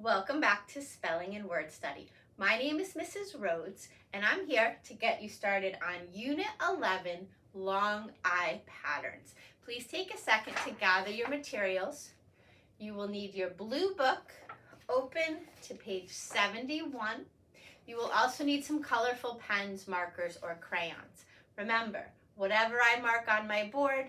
Welcome back to Spelling and Word Study. My name is Mrs. Rhoades, and I'm here to get you started on Unit 11, Long I Patterns. Please take a second to gather your materials. You will need your blue book, open to page 71. You will also need some colorful pens, markers, or crayons. Remember, whatever I mark on my board,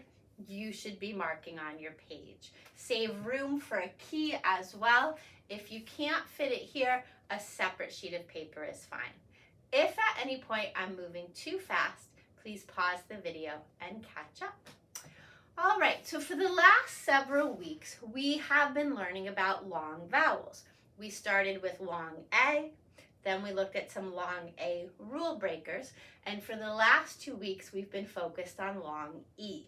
you should be marking on your page. Save room for a key as well. If you can't fit it here, a separate sheet of paper is fine. If at any point I'm moving too fast, please pause the video and catch up. All right, so for the last several weeks, we have been learning about long vowels. We started with long A, then we looked at some long A rule breakers, and for the last 2 weeks, we've been focused on long E.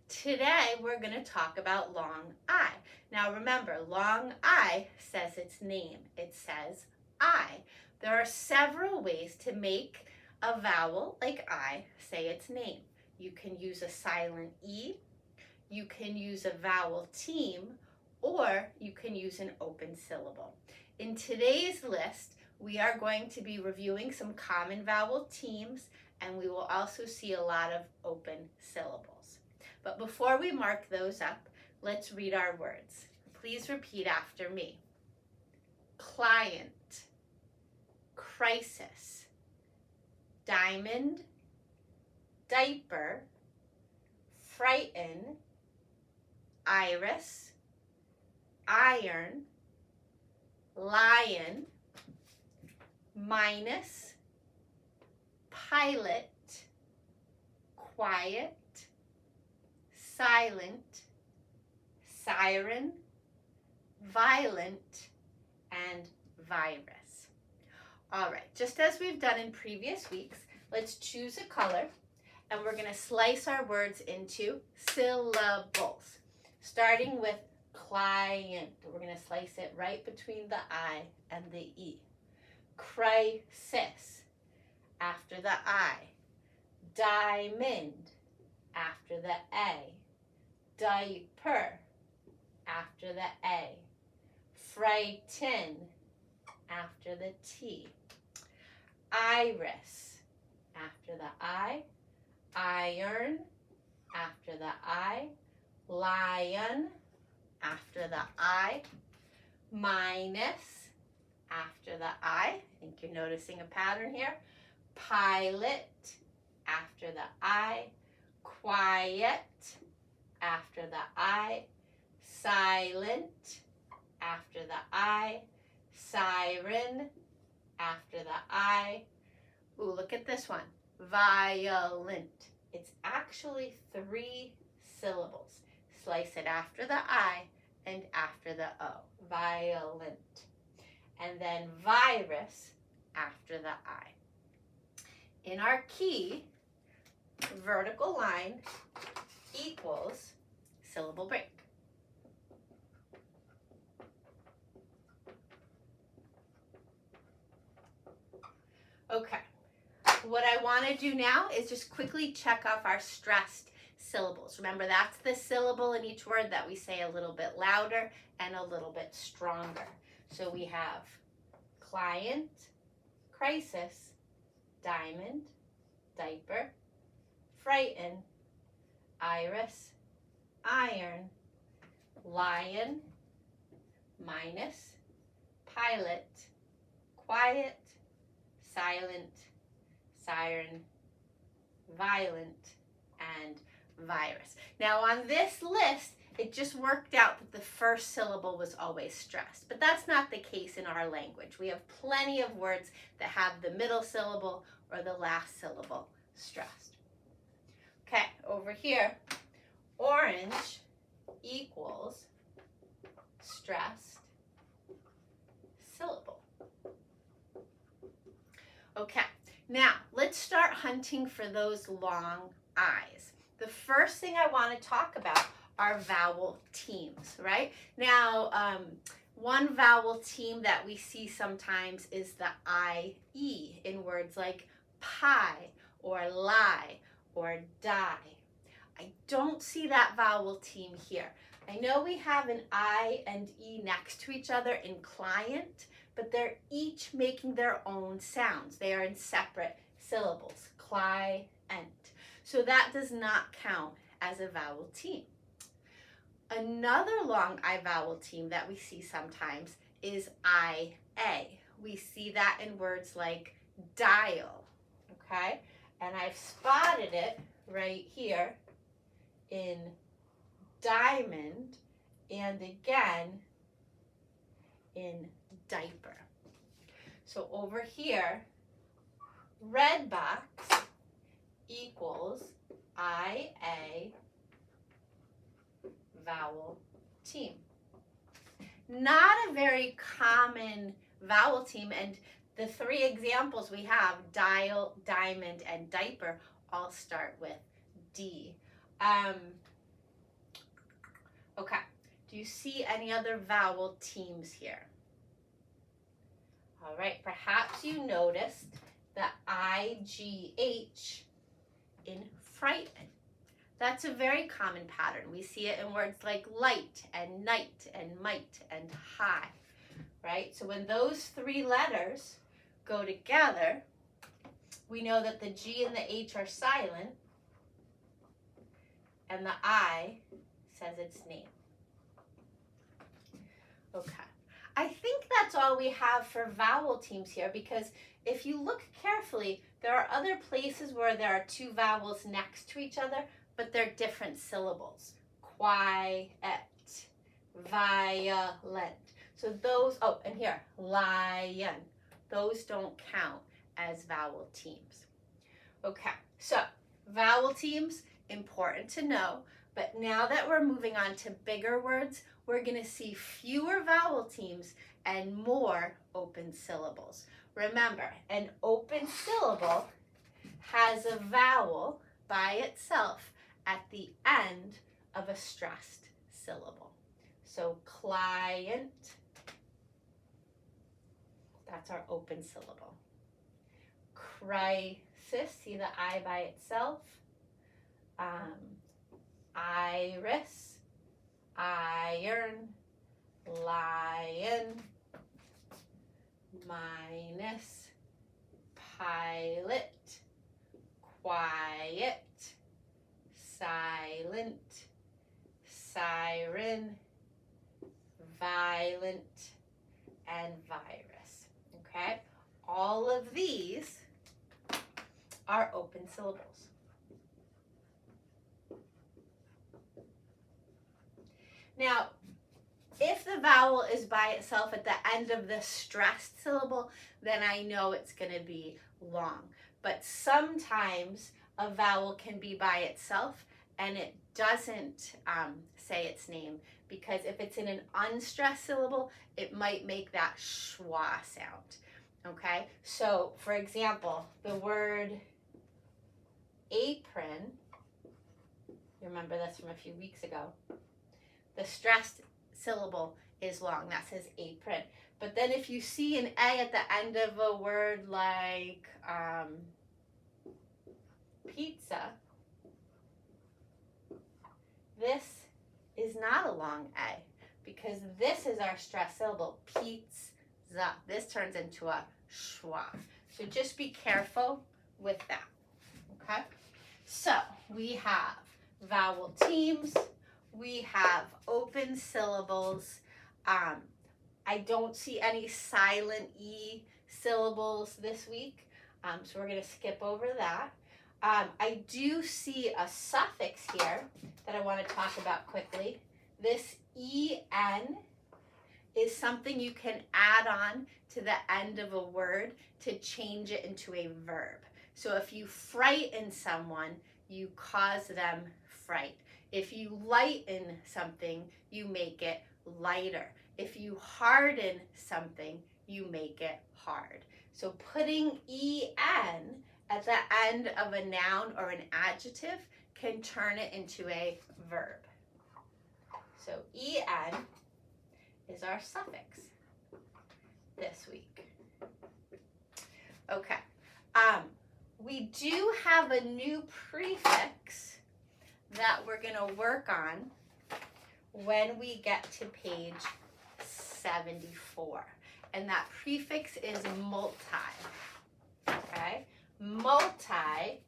Today, we're going to talk about long I. Now remember, long I says its name. It says I. There are several ways to make a vowel like I say its name. You can use a silent E, you can use a vowel team, or you can use an open syllable. In today's list, we are going to be reviewing some common vowel teams, and we will also see a lot of open syllables. But before we mark those up, let's read our words. Please repeat after me. Client, crisis, diamond, diaper, frighten, iris, iron, lion, minus, pilot, quiet, silent, siren, violent, and virus. All right, just as we've done in previous weeks, let's choose a color, and we're going to slice our words into syllables, starting with client. We're going to slice it right between the I and the E. Crisis, after the I. Diamond, after the A. Diaper, after the A. Frighten, after the T. Iris, after the I. Iron, after the I. Lion, after the I. Minus, after the I think you're noticing a pattern here. Pilot, after the I. Quiet, after the I. Silent, after the I. Siren, after the I. Ooh, look at this one. Violent. It's actually 3 syllables. Slice it after the I and after the O. Violent. And then virus after the I. In our key, vertical line equals syllable break. Okay, what I want to do now is just quickly check off our stressed syllables. Remember, that's the syllable in each word that we say a little bit louder and a little bit stronger. So we have client, crisis, diamond, diaper, frighten, iris, iron, lion, minus, pilot, quiet, silent, siren, violent, and virus. Now on this list, it just worked out that the first syllable was always stressed, but that's not the case in our language. We have plenty of words that have the middle syllable or the last syllable stressed. Okay, over here, orange equals stressed syllable. Okay, now let's start hunting for those long I's. The first thing I want to talk about are vowel teams, right? Now, one vowel team that we see sometimes is the IE in words like pie or lie or die. I don't see that vowel team here. I know we have an I and E next to each other in client, but they're each making their own sounds. They are in separate syllables, client. So that does not count as a vowel team. Another long I vowel team that we see sometimes is IA. We see that in words like dial, okay? And I've spotted it right here in diamond and again in diaper. So over here, red box equals IA vowel team. Not a very common vowel team, and the three examples we have, dial, diamond, and diaper, all start with D. Okay, do you see any other vowel teams here? All right, perhaps you noticed the IGH in frighten. That's a very common pattern. We see it in words like light and night and might and high, right? So when those three letters go together, we know that the G and the H are silent and the I says its name. Okay. I think that's all we have for vowel teams here, because if you look carefully, there are other places where there are two vowels next to each other, but they're different syllables. Quiet, violent. So those, oh, and here, lion. Those don't count as vowel teams. Okay, so vowel teams, important to know, but now that we're moving on to bigger words, we're going to see fewer vowel teams and more open syllables. Remember, an open syllable has a vowel by itself at the end of a stressed syllable. So client, that's our open syllable. Crisis, see the I by itself. Iris, iron, lion, minus, pilot, quiet, silent, siren, violent, and virus. Okay? All of these are open syllables. Now, if the vowel is by itself at the end of the stressed syllable, then I know it's going to be long. But sometimes a vowel can be by itself and it doesn't say its name, because if it's in an unstressed syllable, it might make that schwa sound. Okay, so for example, the word apron, you remember this from a few weeks ago, the stressed syllable is long, that says apron. But then if you see an A at the end of a word like pizza, this is not a long A, because this is our stressed syllable, pizza. This turns into a schwa. So just be careful with that, okay? So we have vowel teams, we have open syllables. I don't see any silent E syllables this week, so we're going to skip over that. I do see a suffix here that I want to talk about quickly. This EN is something you can add on to the end of a word to change it into a verb. So if you frighten someone, you cause them fright. If you lighten something, you make it lighter. If you harden something, you make it hard. So putting EN at the end of a noun or an adjective can turn it into a verb. So EN is our suffix this week. Okay. We do have a new prefix that we're going to work on when we get to page 74. And that prefix is multi. Okay? Multi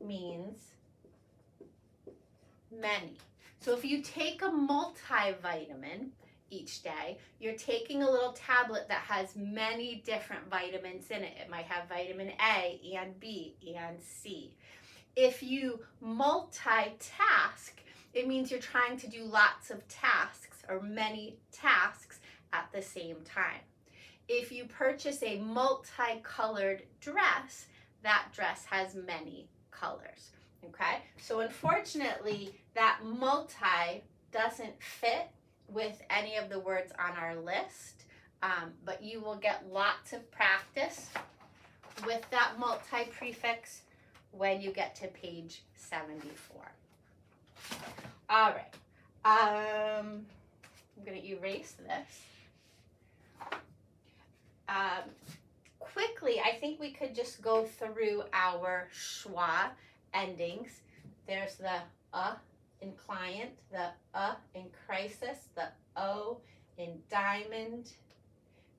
means many. So if you take a multivitamin each day, you're taking a little tablet that has many different vitamins in it. It might have vitamin A and B and C. If you multitask, it means you're trying to do lots of tasks or many tasks at the same time. If you purchase a multicolored dress, that dress has many colors. Okay, so unfortunately that multi doesn't fit with any of the words on our list, but you will get lots of practice with that multi prefix when you get to page 74. All right, I'm going to erase this. Quickly, I think we could just go through our schwa endings. There's the in client, the in crisis, the O in diamond,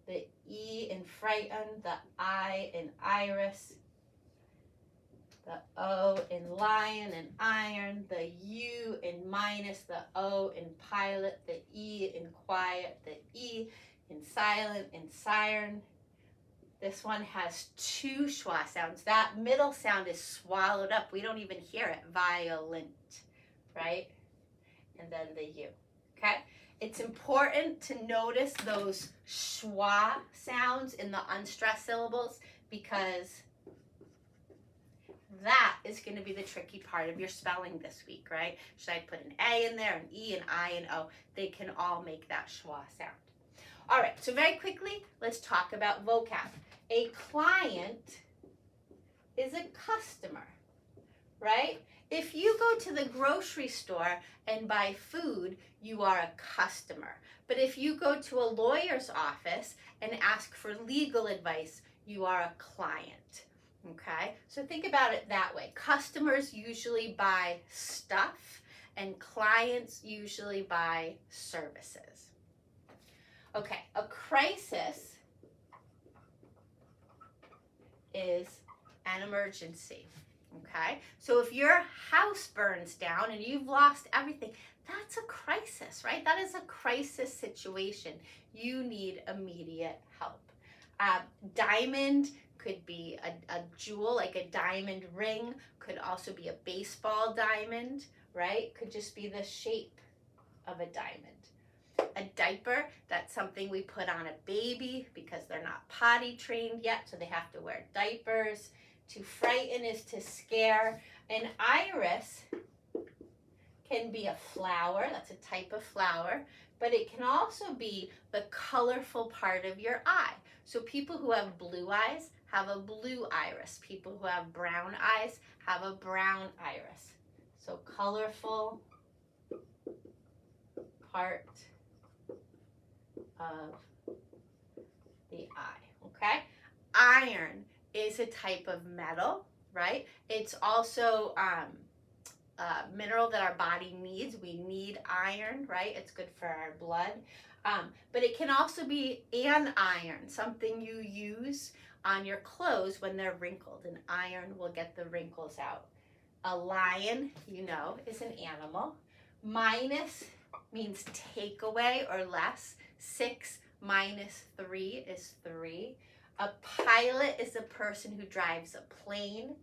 the E in frightened, the I in iris, the O in lion and iron, the U in minus, the O in pilot, the E in quiet, the E in silent, in siren. This one has two schwa sounds. That middle sound is swallowed up. We don't even hear it. Violent, right? And then the U, okay? It's important to notice those schwa sounds in the unstressed syllables because that is going to be the tricky part of your spelling this week, right? Should I put an A in there, an E, an I, and O? They can all make that schwa sound. All right, so very quickly, let's talk about vocab. A client is a customer, right? If you go to the grocery store and buy food, you are a customer. But if you go to a lawyer's office and ask for legal advice, you are a client, okay? So think about it that way. Customers usually buy stuff and clients usually buy services. Okay, a crisis is an emergency, okay? So if your house burns down and you've lost everything, that's a crisis, right? That is a crisis situation. You need immediate help. Diamond could be a jewel, like a diamond ring, could also be a baseball diamond, right? Could just be the shape of a diamond. A diaper, that's something we put on a baby because they're not potty trained yet, so they have to wear diapers. To frighten is to scare. An iris can be a flower, that's a type of flower, but it can also be the colorful part of your eye. So people who have blue eyes have a blue iris. People who have brown eyes have a brown iris. So colorful part of the eye, okay? Iron is a type of metal, right? It's also a mineral that our body needs. We need iron, right? It's good for our blood. But it can also be an iron, something you use on your clothes when they're wrinkled. An iron will get the wrinkles out. A lion, you know, is an animal. Minus means take away or less. 6 minus 3 is 3. A pilot is a person who drives a plane.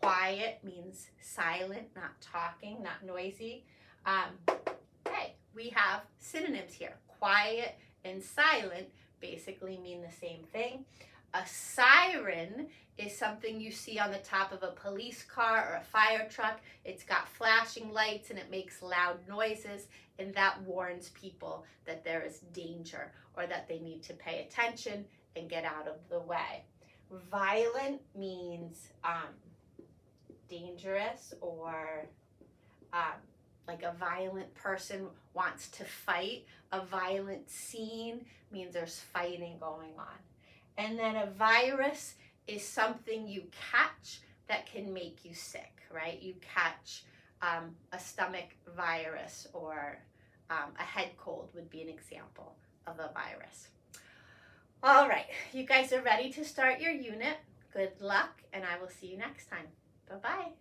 Quiet means silent, not talking, not noisy. Okay, we have synonyms here. Quiet and silent basically mean the same thing. A siren is something you see on the top of a police car or a fire truck. It's got flashing lights and it makes loud noises, and that warns people that there is danger or that they need to pay attention and get out of the way. Violent means dangerous, or like a violent person wants to fight. A violent scene means there's fighting going on. And then a virus is something you catch that can make you sick, right? You catch a stomach virus or a head cold would be an example of a virus. All right, you guys are ready to start your unit. Good luck, and I will see you next time. Bye-bye.